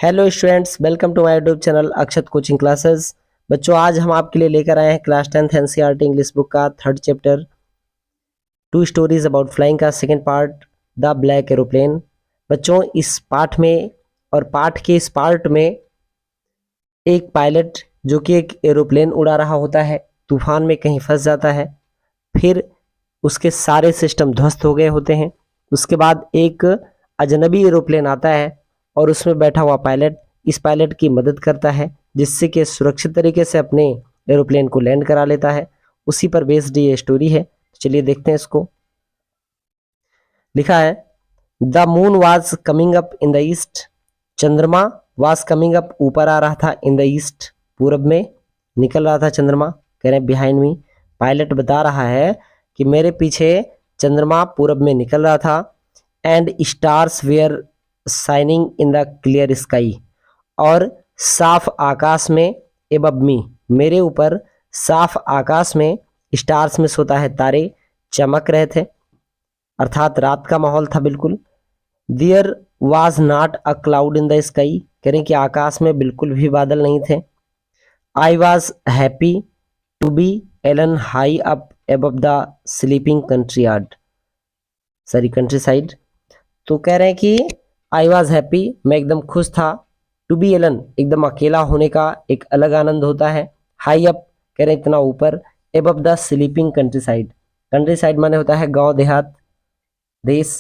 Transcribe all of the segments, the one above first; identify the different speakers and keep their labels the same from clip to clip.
Speaker 1: Hello students, welcome to my YouTube channel Akshat coaching classes. बच्चों, आज हम आपके लिए लेकर आए हैं class 10th NCERT English book का third chapter two stories about flying का second part the black aeroplane. बच्चों, इस पाठ में और पाठ के इस पार्ट में एक पायलट जो कि एक एरोप्लेन उड़ा रहा होता है, तूफान में कहीं फंस जाता है, फिर उसके सारे सिस्टम ध्वस्त हो गए होते हैं। उसके बाद एक अजनबी एरोप्लेन आता है और उसमें बैठा हुआ पायलट इस पायलट की मदद करता है, जिससे कि सुरक्षित तरीके से अपने एरोप्लेन को लैंड करा लेता है। उसी पर बेस्ड ये स्टोरी है। चलिए देखते हैं इसको। लिखा है, the moon was coming up in the east. चंद्रमा वाज कमिंग अप, ऊपर आ रहा था, इन द ईस्ट, पूरब में निकल रहा था चंद्रमा। कह रहे हैं बिहाइंड मी, पायलट बता रहा है कि मेरे पीछे चंद्रमा पूरब में निकल रहा था। And stars were shining in the clear sky, और साफ आकाश में, एबव मी, मेरे ऊपर साफ आकाश में, स्टार्स में सोता है तारे, चमक रहे थे, अर्थात रात का माहौल था बिल्कुल। There was not a cloud in the sky, कह रहे कि आकाश में बिल्कुल भी बादल नहीं थे। I was happy to be alone high up above the sleeping country yard, sorry country side. तो कह रहे हैं कि आई वॉज हैप्पी, मैं एकदम खुश था, टू बी एलन, एकदम अकेला होने का एक अलग आनंद होता है। हाई अप, कह रहे हैं इतना ऊपर, above the sleeping country side, country side माने होता है गांव देहात, देश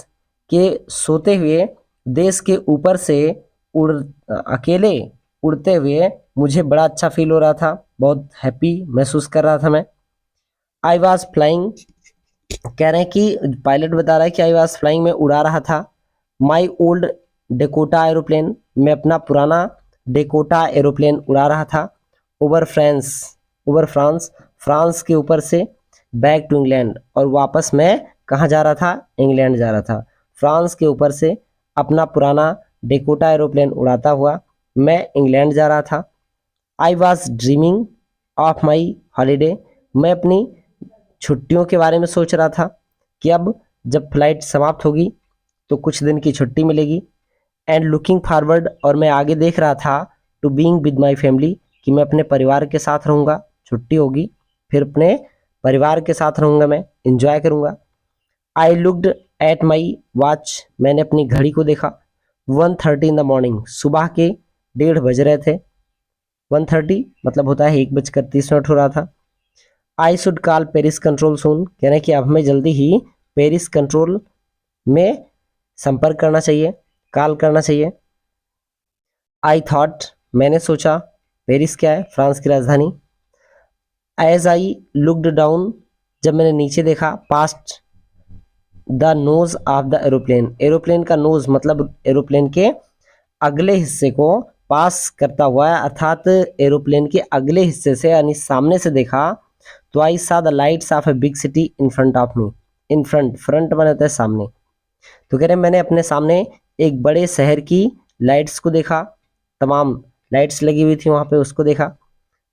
Speaker 1: के सोते हुए, देश के ऊपर से उड़, अकेले उड़ते हुए मुझे बड़ा अच्छा फील हो रहा था, बहुत हैप्पी महसूस कर रहा था मैं। आई वॉज फ्लाइंग, कह रहे हैं कि पायलट बता रहा है कि आई वॉज फ्लाइंग, में उड़ा रहा था। माई ओल्ड डेकोटा एरोप्लेन, मैं अपना पुराना डेकोटा एरोप्लेन उड़ा रहा था। Over France, over France, France के ऊपर से, बैक टू इंग्लैंड, और वापस मैं कहाँ जा रहा था, इंग्लैंड जा रहा था। फ्रांस के ऊपर से अपना पुराना डेकोटा एरोप्लेन उड़ाता हुआ मैं इंग्लैंड जा रहा था। I was dreaming of my holiday, मैं अपनी छुट्टियों के बारे में सोच रहा था कि अब जब फ्लाइट समाप्त होगी तो कुछ दिन की छुट्टी मिलेगी। एंड लुकिंग फॉरवर्ड, और मैं आगे देख रहा था, to being with my family, कि मैं अपने परिवार के साथ रहूँगा, छुट्टी होगी फिर अपने परिवार के साथ रहूँगा, मैं इंजॉय करूँगा। I looked at my watch, मैंने अपनी घड़ी को देखा। 1:30 इन द मॉर्निंग, सुबह के 1:30 बज रहे थे। 1:30 मतलब होता है 1:30 हो रहा था। I should call Paris control soon, कह रहे हैं कि अब हमें जल्दी ही पेरिस कंट्रोल में संपर्क करना चाहिए, कॉल करना चाहिए। आई थॉट, मैंने सोचा, पेरिस क्या है, फ्रांस की राजधानी। एज आई लुक्ड डाउन, जब मैंने नीचे देखा, past the nose of the aeroplane, aeroplane का नोज मतलब एरोप्लेन के अगले हिस्से को पास करता हुआ है, अर्थात एरोप्लेन के अगले हिस्से से यानी सामने से देखा, तो आई सा the lights off a big city in front of me. In front, front माने होता है सामने, तो कह रहे हैं मैंने अपने सामने एक बड़े शहर की लाइट्स को देखा, तमाम लाइट्स लगी हुई थी वहां पे, उसको देखा।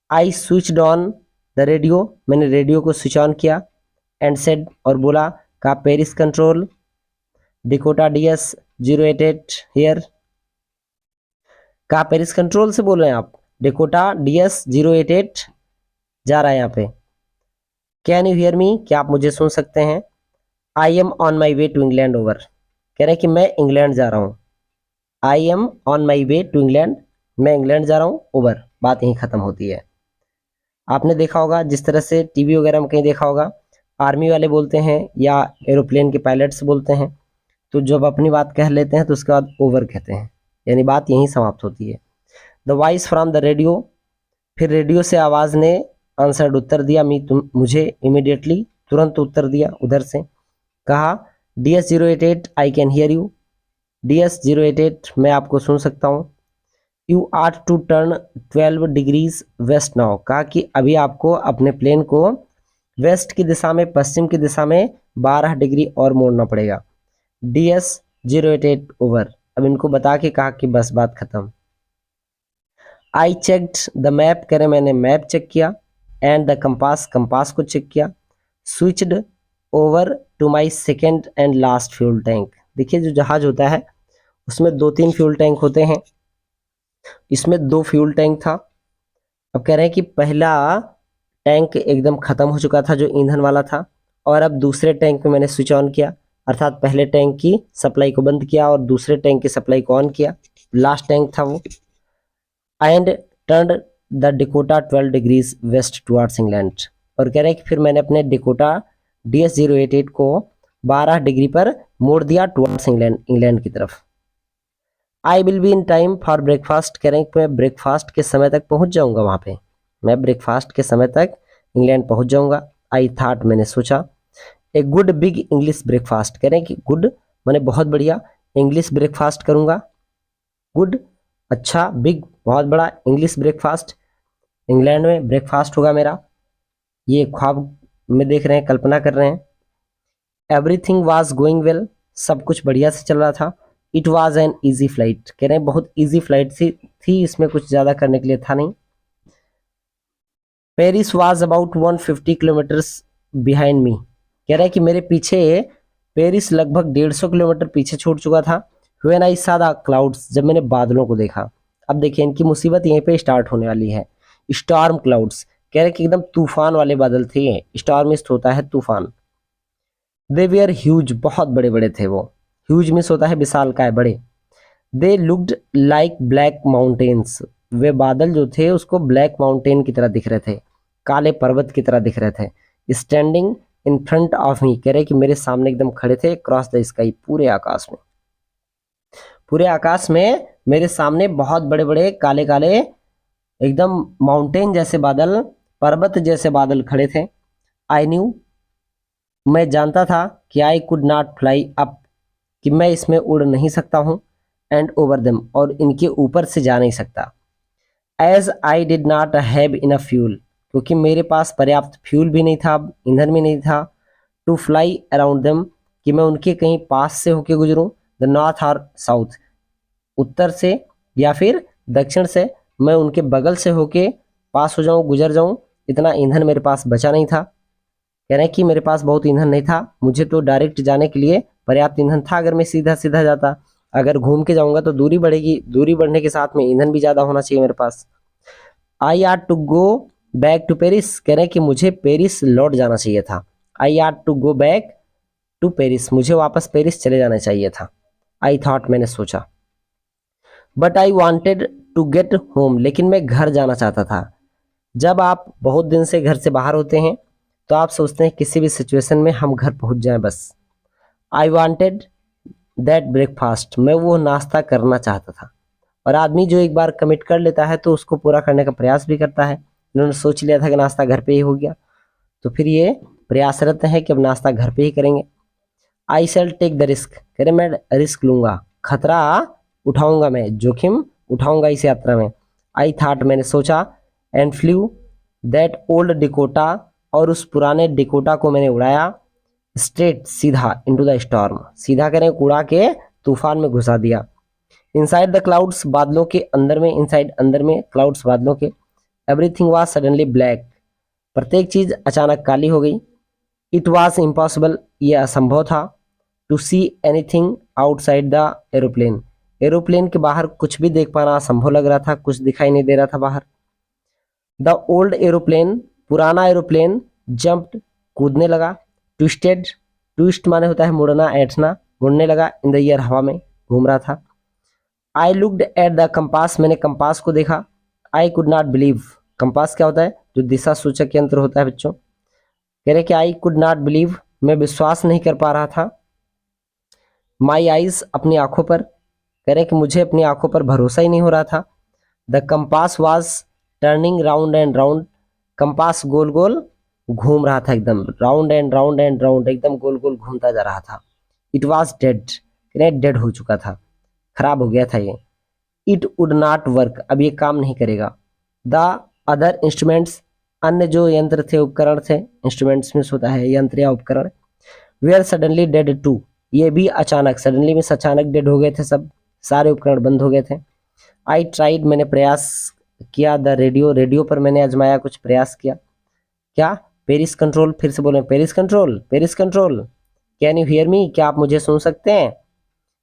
Speaker 1: I switch on the radio, मैंने रेडियो को स्विच ऑन किया। एंड सेड, और बोला, का Paris control Dakota DS 088 here, का पेरिस कंट्रोल से बोल रहे हैं आप, डिकोटा डीएस 088 जा रहा है यहाँ पे। कैन यू हियर मी, क्या आप मुझे सुन सकते हैं। I am on my way to England over, कह रहे हैं कि मैं इंग्लैंड जा रहा हूँ। I am on my way to England, मैं इंग्लैंड जा रहा हूँ, ओवर, बात यहीं खत्म होती है। आपने देखा होगा जिस तरह से टीवी वगैरह में कहीं देखा होगा, आर्मी वाले बोलते हैं या एरोप्लेन के पायलट्स बोलते हैं, तो जब अपनी बात कह लेते हैं तो उसके बाद ओवर कहते हैं, यानी बात यहीं समाप्त होती है। The voice from the radio, फिर रेडियो से आवाज़ ने आंसर्ड, उत्तर दिया, मुझे इमिडिएटली, तुरंत उत्तर दिया उधर से। कहा, DS 088 I can hear you, DS 088 मैं आपको सुन सकता हूँ। You are to turn 12 degrees west now, कहा कि अभी आपको अपने प्लेन को वेस्ट की दिशा में, पश्चिम की दिशा में 12 डिग्री और मोड़ना पड़ेगा। DS 088 ओवर, अब इनको बता के कहा कि बस बात खत्म। आई चेक्ड द मैप, कह रहे मैंने मैप चेक किया। एंड द कंपास, कंपास को चेक किया। Switched over to my second and last fuel tank, देखिए जो जहाज होता है उसमें 2-3 फ्यूल टैंक होते हैं, इसमें 2 फ्यूल टैंक था। अब कह रहे हैं कि पहला टैंक एकदम खत्म हो चुका था जो ईंधन वाला था, और अब दूसरे टैंक में मैंने स्विच ऑन किया, अर्थात पहले टैंक की सप्लाई को बंद किया और दूसरे टैंक की सप्लाई को ऑन किया, लास्ट टैंक था वो। And turn the Dakota 12 degrees west towards England. और कह रहे हैं कि फिर मैंने अपने डिकोटा DS-088 को 12 डिग्री पर मोड़ दिया टुवर्ड्स इंग्लैंड, इंग्लैंड की तरफ। I will be in time for breakfast. कह रहे हैं कि मैं ब्रेकफास्ट के समय तक पहुंच जाऊंगा वहां पे, मैं ब्रेकफास्ट के समय तक इंग्लैंड पहुंच जाऊंगा। आई थाट, मैंने सोचा, a good big English breakfast. कह रहे हैं कि गुड मैंने बहुत बढ़िया इंग्लिश ब्रेकफास्ट करूंगा, गुड अच्छा, बिग बहुत बड़ा, इंग्लिश ब्रेकफास्ट, इंग्लैंड में ब्रेकफास्ट होगा मेरा। ये ख्वाब में देख रहे हैं, कल्पना कर रहे हैं। एवरीथिंग वाज गोइंग वेल, सब कुछ बढ़िया से चल रहा था। It was an easy flight. कह रहे हैं बहुत ईजी फ्लाइट थी, इसमें कुछ ज़्यादा करने के लिए था नहीं। Paris was about 150 kilometres behind me. कह रहे हैं कि मेरे पीछे पेरिस लगभग 150 किलोमीटर पीछे छूट चुका था। When I saw the clouds, जब मैंने बादलों को देखा। अब देखिए इनकी मुसीबत यहीं पे स्टार्ट होने वाली है। स्टॉर्म क्लाउड्स, कह रहे हैं कि एकदम तूफान वाले बादल थे। स्टॉर्मिस्ट होता है तूफान। दे वेयर ह्यूज, बहुत बड़े बड़े थे वो। ह्यूज मिस होता है विशालकाय, बड़े। They looked like black mountains, वे बादल जो थे उसको ब्लैक माउंटेन की तरह दिख रहे थे, काले पर्वत की तरह दिख रहे थे। स्टैंडिंग इन फ्रंट ऑफ मी, कह रहे कि मेरे सामने एकदम खड़े थे। क्रॉस द स्काई, पूरे आकाश में, पूरे आकाश में मेरे सामने बहुत बड़े बड़े काले काले एकदम माउंटेन जैसे बादल, पर्वत जैसे बादल खड़े थे। आई न्यू, मैं जानता था कि आई कुड नॉट फ्लाई अप, कि मैं इसमें उड़ नहीं सकता हूँ। एंड ओवर देम, और इनके ऊपर से जा नहीं सकता। As I did not have enough fuel, क्योंकि मेरे पास पर्याप्त फ्यूल भी नहीं था, ईंधन भी नहीं था। टू फ्लाई अराउंड देम, कि मैं उनके कहीं पास से होके गुजरूं। द नॉर्थ और साउथ, उत्तर से या फिर दक्षिण से, मैं उनके बगल से होके पास हो जाऊं, गुजर जाऊं, इतना ईंधन मेरे पास बचा नहीं था। कह रहे हैं कि मेरे पास बहुत ईंधन नहीं था, मुझे तो डायरेक्ट जाने के लिए पर्याप्त ईंधन था अगर मैं सीधा सीधा जाता। अगर घूम के जाऊंगा तो दूरी बढ़ेगी, दूरी बढ़ने के साथ में ईंधन भी ज़्यादा होना चाहिए मेरे पास। I are to go back to Paris, कह रहे हैं कि मुझे पेरिस लौट जाना चाहिए था। I are to go back to Paris, मुझे वापस पेरिस चले जाना चाहिए था। आई थॉट, मैंने सोचा। But I wanted to get home, लेकिन मैं घर जाना चाहता था। जब आप बहुत दिन से घर से बाहर होते हैं तो आप सोचते हैं किसी भी सिचुएशन में हम घर पहुंच जाएं बस। आई वॉन्टेड दैट ब्रेकफास्ट, मैं वो नाश्ता करना चाहता था। और आदमी जो एक बार कमिट कर लेता है तो उसको पूरा करने का प्रयास भी करता है। इन्होंने सोच लिया था कि नाश्ता घर पे ही हो गया, तो फिर ये प्रयासरत है कि अब नाश्ता घर पे ही करेंगे। आई शैल टेक द रिस्क, कह रहे मैं रिस्क लूंगा, खतरा उठाऊंगा, मैं जोखिम उठाऊंगा इस यात्रा में। आई थाट, मैंने सोचा। And flu that old Dakota, और उस पुराने डिकोटा को मैंने उड़ाया। स्ट्रेट, सीधा, इनटू द स्टॉर्म, सीधा करें उड़ा के तूफान में घुसा दिया। इनसाइड द क्लाउड्स, बादलों के अंदर में, इनसाइड अंदर में, क्लाउड्स बादलों के। एवरीथिंग वाज सडनली ब्लैक, प्रत्येक चीज अचानक काली हो गई। इट वाज इम्पॉसिबल, ये असंभव था। To see anything outside the aeroplane, aeroplane के बाहर कुछ भी देख पाना असंभव लग रहा था, कुछ दिखाई नहीं दे रहा था बाहर। द ओल्ड एरोप्लेन, पुराना एरोप्लेन, जंप्ड, कूदने लगा। ट्विस्टेड, ट्विस्ट माने होता है मुड़ना, ऐंठना, मुड़ने लगा। इन द एयर, हवा में घूम रहा था। I looked at the compass, मैंने कंपास को देखा। आई कुड नॉट बिलीव, कंपास क्या होता है, जो दिशा सूचक यंत्र होता है बच्चों। कह रहे कि आई कुड नॉट बिलीव, मैं विश्वास नहीं कर पा रहा था। माई आईज, अपनी आंखों पर, कह रहे कि मुझे अपनी आंखों पर भरोसा ही नहीं हो रहा था। The compass was turning round and round, compass गोल गोल घूम रहा था, एकदम round and round and round, एकदम गोल गोल घूमता जा रहा था। इट वॉज डेड, डेड हो चुका था, खराब हो गया था ये। इट वुड नॉट वर्क, अब ये काम नहीं करेगा। द अदर इंस्ट्रूमेंट्स, अन्य जो यंत्र थे, उपकरण थे, इंस्ट्रूमेंट्स में होता है यंत्र या उपकरण। वेयर सडनली डेड टू, ये भी अचानक, सडनली में अचानक डेड हो गए थे सब, सारे उपकरण बंद हो गए थे। आई ट्राइड, मैंने प्रयास किया। द रेडियो, रेडियो पर मैंने आजमाया, कुछ प्रयास किया। क्या, पेरिस कंट्रोल, फिर से बोले Paris control, Paris control, can you hear me, क्या आप मुझे सुन सकते हैं।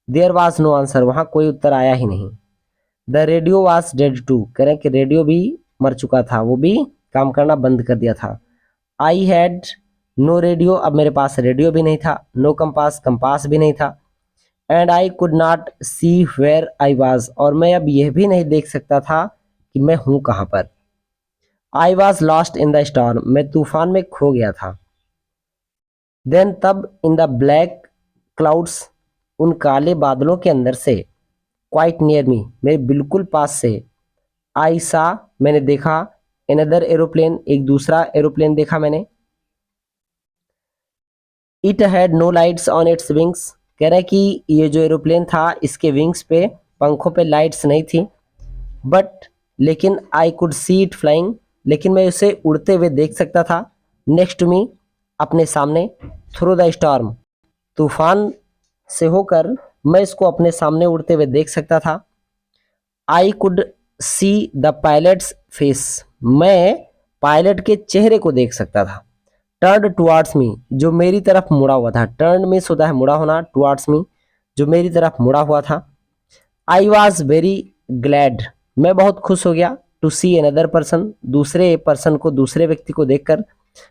Speaker 1: देयर वाज नो आंसर, वहां कोई उत्तर आया ही नहीं। The radio was dead too, कह रहे हैं कि रेडियो भी मर चुका था, वो भी काम करना बंद कर दिया था। आई हैड नो रेडियो, अब मेरे पास रेडियो भी नहीं था। नो कंपास, कंपास भी नहीं था। And I could not see where I was, और मैं अब यह भी नहीं देख सकता था कि मैं हूं कहाँ पर। I was lost in the storm, मैं तूफान में खो गया था। देन तब इन द ब्लैक क्लाउड्स, उन काले बादलों के अंदर से, क्वाइट नियर मी, मेरे बिल्कुल पास से, आई सा, मैंने देखा, अनदर एरोप्लेन, एक दूसरा एरोप्लेन देखा मैंने। It had no lights on its wings, कह रहे हैं कि ये जो एरोप्लेन था इसके विंग्स पे, पंखों पे लाइट्स नहीं थी। बट लेकिन I could see it flying, लेकिन मैं उसे उड़ते हुए देख सकता था। नेक्स्ट टू मी, अपने सामने। थ्रू द स्टॉर्म, तूफान से होकर मैं इसको अपने सामने उड़ते हुए देख सकता था। I could see the pilots face, मैं पायलट के चेहरे को देख सकता था। टर्न टुवार्ड्स मी, जो मेरी तरफ मुड़ा हुआ था। टर्न मीन्स होता है मुड़ा होना, टुवार्ड्स मी, जो मेरी तरफ मुड़ा हुआ था। आई वॉज वेरी ग्लैड, मैं बहुत खुश हो गया। टू सी अनदर पर्सन, दूसरे पर्सन को, दूसरे व्यक्ति को देखकर,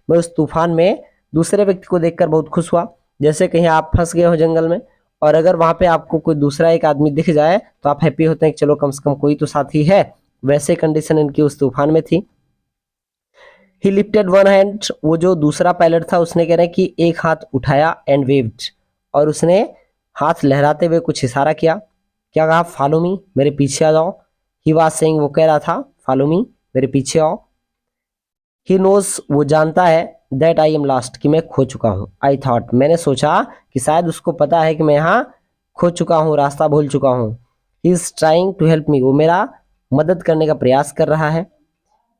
Speaker 1: मैं उस तूफान में दूसरे व्यक्ति को देखकर बहुत खुश हुआ। जैसे कहीं आप फंस गए हो जंगल में, और अगर वहां पे आपको कोई दूसरा एक आदमी दिख जाए तो आप हैप्पी होते हैं कि चलो कम से कम कोई तो साथी है। वैसे कंडीशन इनकी उस तूफान में थी। ही लिफ्टेड वन हैंड, वो जो दूसरा पायलट था उसने कह रहे हैं कि एक हाथ उठाया, एंड वेव्ड, और उसने हाथ लहराते हुए कुछ इशारा किया। क्या कहा? फॉलो मी, मेरे पीछे आ जाओ। ही वाज सेइंग, वो कह रहा था फॉलो मी, मेरे पीछे आओ। ही नोज, वो जानता है, दैट आई एम लास्ट, कि मैं खो चुका हूँ। आई थॉट, मैंने सोचा कि शायद उसको पता है कि मैं यहाँ खो चुका हूँ, रास्ता भूल चुका हूँ। He is trying to help me, वो मेरा मदद करने का प्रयास कर रहा है।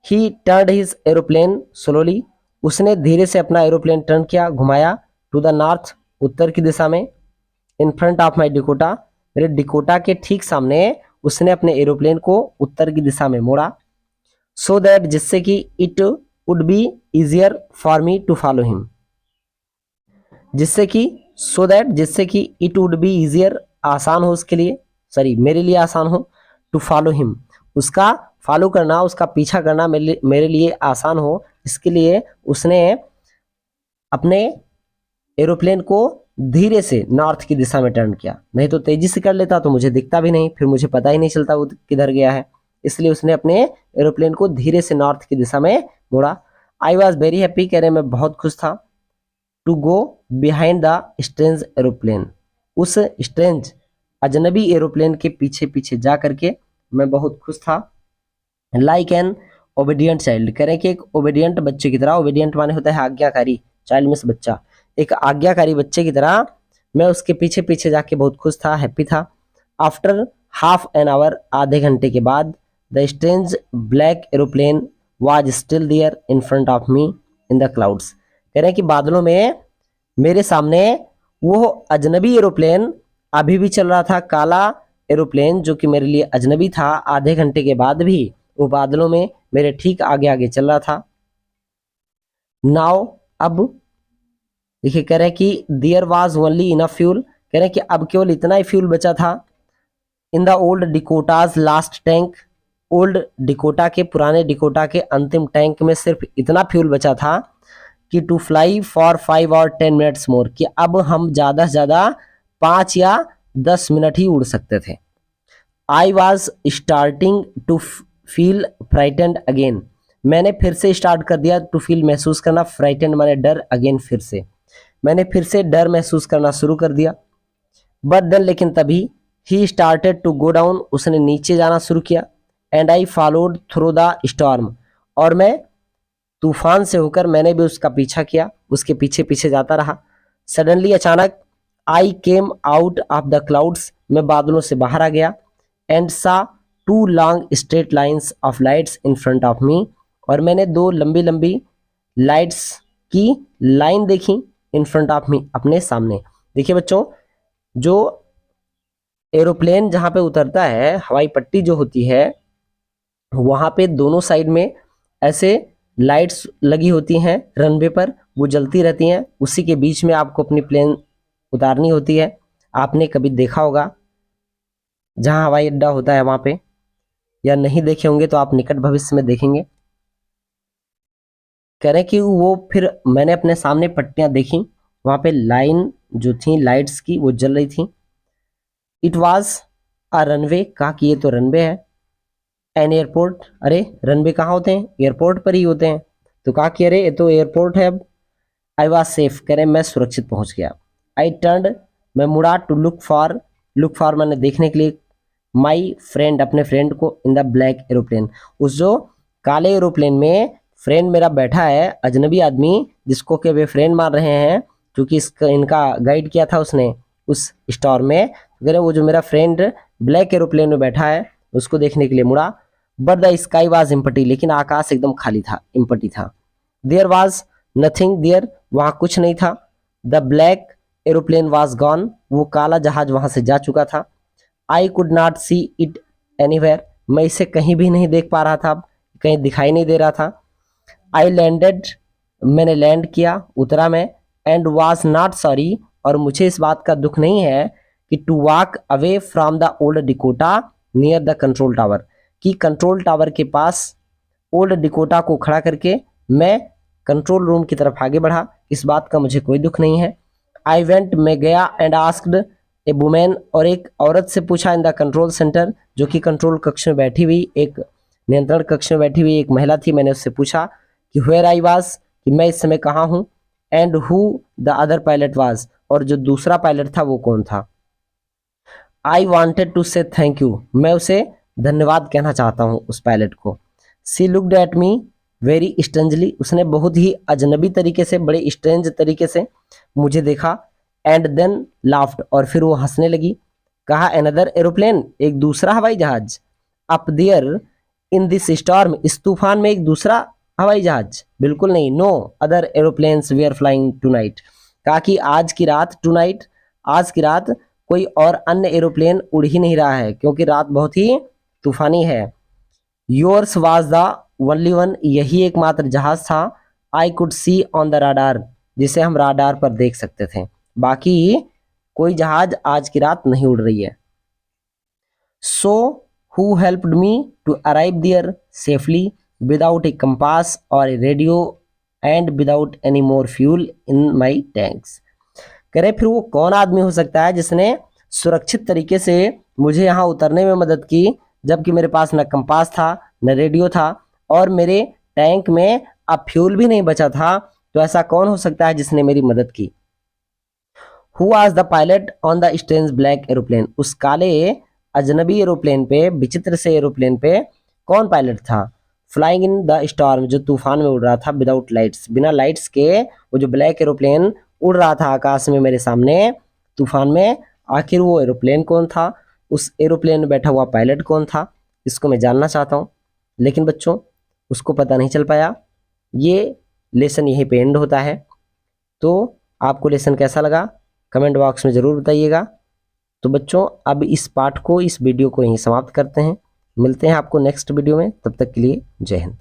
Speaker 1: He turn his aeroplane slowly, उसने धीरे से अपना एरोप्लेन टर्न किया, घुमाया। टू द नॉर्थ, उत्तर की दिशा में। इन फ्रंट ऑफ माई डिकोटा, मेरे डिकोटा के ठीक सामने उसने अपने एरोप्लेन को उत्तर की दिशा में मोड़ा। सो दैट, जिससे कि it would be easier for me to follow him, जिससे कि, सो दैट, जिससे कि इट वुड बी इजियर, आसान हो उसके लिए, सॉरी मेरे लिए आसान हो, टू फॉलो हिम, उसका फॉलो करना, उसका पीछा करना मेरे लिए आसान हो, इसके लिए उसने अपने एरोप्लेन को धीरे से नॉर्थ की दिशा में टर्न किया। नहीं तो तेजी से कर लेता तो मुझे दिखता भी नहीं, फिर मुझे पता ही नहीं चलता वो किधर गया है। इसलिए उसने अपने एरोप्लेन को धीरे से नॉर्थ की दिशा में मोड़ा। आई वॉज वेरी हैप्पी, कह रहे मैं बहुत खुश था। To go behind the strange aeroplane, उस स्ट्रेंज अजनबी एरोप्लेन के पीछे पीछे जा करके मैं बहुत खुश था। लाइक एन ओबीडियंट चाइल्ड, कह रहे हैं कि एक ओबीडियंट बच्चे की तरह, ओबीडियंट माने होता है आज्ञाकारी, चाइल्ड मीन्स बच्चा, एक आज्ञाकारी बच्चे की तरह मैं उसके पीछे पीछे जाके बहुत खुश था, हैप्पी था। आफ्टर हाफ एन आवर, आधे घंटे के बाद, the strange black aeroplane was still there in front of me in the clouds, कह रहे हैं कि बादलों में मेरे सामने वो अजनबी एरोप्लेन अभी भी चल रहा था। काला एरोप्लेन जो कि मेरे लिए अजनबी था, आधे घंटे के बाद भी वो बादलों में मेरे ठीक आगे आगे चल रहा था। नाउ, अब देखिए कह रहे हैं कि there was only enough fuel, कह रहे हैं कि अब केवल इतना ही फ्यूल बचा था। In the old Dakota's last tank, old Dakota के, पुराने डिकोटा के अंतिम टैंक में सिर्फ इतना फ्यूल बचा था कि टू फ्लाई फॉर 5 और 10 मिनट्स मोर, कि अब हम ज़्यादा से ज़्यादा 5 या 10 मिनट ही उड़ सकते थे। I was starting to feel frightened again, मैंने फिर से स्टार्ट कर दिया टू फील, महसूस करना, फ्राइटेंड माने डर, अगेन फिर से, मैंने फिर से डर महसूस करना शुरू कर दिया। बट देन, लेकिन तभी, he started to go down, उसने नीचे जाना शुरू किया। And I followed through the storm, और मैं तूफान से होकर मैंने भी उसका पीछा किया, उसके पीछे पीछे जाता रहा। सडनली, अचानक, I came out of the clouds, मैं बादलों से बाहर आ गया। And saw 2 long straight lines of lights in front of me, और मैंने 2 लंबी लंबी लाइट्स की लाइन देखी, इन फ्रंट ऑफ मी, अपने सामने। देखिए बच्चों, जो एरोप्लेन जहाँ पे उतरता है, हवाई पट्टी जो होती है, वहाँ पे दोनों साइड में ऐसे लाइट्स लगी होती हैं रनवे पर, वो जलती रहती हैं। उसी के बीच में आपको अपनी प्लेन उतारनी होती है। आपने कभी देखा होगा जहाँ हवाई अड्डा होता है वहाँ पे या नहीं देखे होंगे तो आप निकट भविष्य में देखेंगे। कह रहे कि वो फिर मैंने अपने सामने पट्टियां देखी, वहां पे लाइन जो थी लाइट्स की वो जल रही थी। इट वॉज अ रनवे, कहा कि ये तो रनवे है। एन एयरपोर्ट, अरे रनवे कहाँ होते हैं, एयरपोर्ट पर ही होते हैं। तो कहा कि अरे ये तो एयरपोर्ट है। अब आई वॉज सेफ, कह रहे मैं सुरक्षित पहुंच गया। आई टर्न, मैं मुड़ा, टू लुक फॉर मैंने देखने के लिए, माई फ्रेंड, अपने फ्रेंड को, इन द ब्लैक एरोप्लेन, उस जो काले एरोप्लेन में फ्रेंड मेरा बैठा है, अजनबी आदमी जिसको के वे फ्रेंड मान रहे हैं, क्योंकि इसका इनका गाइड किया था उसने उस स्टोर में। कह रहे वो जो मेरा फ्रेंड ब्लैक एरोप्लेन में बैठा है उसको देखने के लिए मुड़ा। But the sky was empty, लेकिन आकाश एकदम खाली था, एम्प्टी था। देयर वाज नथिंग देयर, वहां कुछ नहीं था। The black aeroplane was gone, वो काला जहाज वहां से जा चुका था। आई could not see it anywhere, मैं इसे कहीं भी नहीं देख पा रहा था, अब कहीं दिखाई नहीं दे रहा था। आई लैंडेड, मैंने लैंड किया, उतरा मैं। एंड वाज नॉट सॉरी, और मुझे इस बात का दुख नहीं है कि to walk away from the old Dakota near the control tower, कि कंट्रोल टावर के पास ओल्ड डिकोटा को खड़ा करके मैं कंट्रोल रूम की तरफ आगे बढ़ा, इस बात का मुझे कोई दुख नहीं है। आई वेंट, मैं गया, एंड आस्क्ड ए वुमेन, और एक औरत से पूछा, इन द कंट्रोल सेंटर, जो कि कंट्रोल कक्ष में बैठी हुई, एक नियंत्रण कक्ष में बैठी हुई एक महिला थी, मैंने उससे पूछा कि वेयर आई वाज, कि मैं इस समय कहाँ हूँ। And who the other pilot was, और जो दूसरा पायलट था वो कौन था। I wanted to say thank you, मैं उसे धन्यवाद कहना चाहता हूँ उस पायलट को। She looked at me very strangely, उसने बहुत ही अजनबी तरीके से, बड़े स्ट्रेंज तरीके से मुझे देखा। एंड देन लाफ्ड, और फिर वो हंसने लगी। कहा अनदर एरोप्लेन, एक दूसरा हवाई जहाज। Up there in this storm, इस तूफान में एक दूसरा हवाई जहाज, बिल्कुल नहीं, no other aeroplanes we are flying tonight. कहा कि आज की रात, टू नाइट, आज की रात कोई और अन्य एरोप्लेन उड़ ही नहीं रहा है, क्योंकि रात बहुत ही तूफानी है। Yours was the only one, यही एकमात्र जहाज था। I could see on the radar, जिसे हम राडार पर देख सकते थे, बाकी कोई जहाज आज की रात नहीं उड़ रही है। So who helped me to arrive there safely without a compass or a radio and without any more fuel in my tanks. कह रहे फिर वो कौन आदमी हो सकता है जिसने सुरक्षित तरीके से मुझे यहाँ उतरने में मदद की, जबकि मेरे पास न कंपास था, न रेडियो था, और मेरे टैंक में अब फ्यूल भी नहीं बचा था। तो ऐसा कौन हो सकता है जिसने मेरी मदद की। Who was the pilot on the strange black aeroplane, उस काले अजनबी एरोप्लेन पे, विचित्र से एरोप्लेन पे कौन पायलट था। फ्लाइंग इन द स्टॉर्म, जो तूफान में उड़ रहा था, विदाउट लाइट्स, बिना लाइट्स के वो जो ब्लैक एरोप्लेन उड़ रहा था आकाश में मेरे सामने तूफान में, आखिर वो एरोप्लेन कौन था, उस एरोप्लेन में बैठा हुआ पायलट कौन था, इसको मैं जानना चाहता हूँ। लेकिन बच्चों उसको पता नहीं चल पाया। ये लेसन यहीं पे एंड होता है। तो आपको लेसन कैसा लगा कमेंट बॉक्स में ज़रूर बताइएगा। तो बच्चों अब इस पाठ को, इस वीडियो को यहीं समाप्त करते हैं। मिलते हैं आपको नेक्स्ट वीडियो में, तब तक के लिए जय हिंद।